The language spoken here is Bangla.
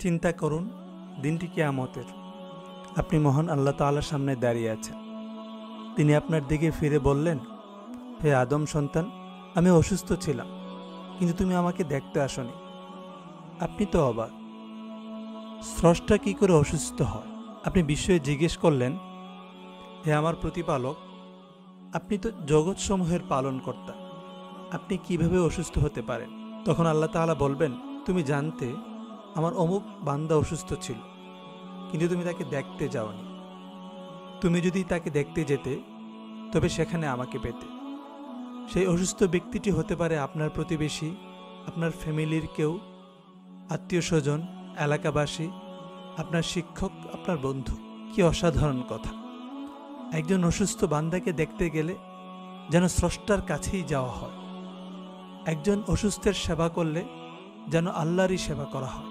চিন্তা করুন, দিনটি কিয়ামতের। আপনি মহান আল্লাহ তাআলার সামনে দাঁড়িয়ে আছেন। তিনি আপনার দিকে ফিরে বললেন, হে আদম সন্তান, আমি অসুস্থ ছিলাম, কিন্তু তুমি আমাকে দেখতে আসনি। আপনি তো অবাক, স্রষ্টা কি করে অসুস্থ হয়? আপনি বিস্ময়ে জিজ্ঞেস করলেন, হে আমার প্রতিপালক, আপনি তো জগৎসমূহের পালনকর্তা, আপনি কিভাবে অসুস্থ হতে পারেন? তখন আল্লাহ তাআলা বলবেন, তুমি জানতে আমার অমুক বান্দা অসুস্থ ছিল, কিন্তু তুমি তাকে দেখতে যাওনি। তুমি যদি তাকে দেখতে যেতে, তবে সেখানে আমাকে পেতে। সেই অসুস্থ ব্যক্তিটি হতে পারে আপনার প্রতিবেশী, আপনার ফ্যামিলির কেউ, আত্মীয় স্বজন, এলাকাবাসী, আপনার শিক্ষক, আপনার বন্ধু। কি অসাধারণ কথা! একজন অসুস্থ বান্দাকে দেখতে গেলে যেন স্রষ্টার কাছেই যাওয়া হয়। একজন অসুস্থের সেবা করলে যেন আল্লাহরই সেবা করা হয়।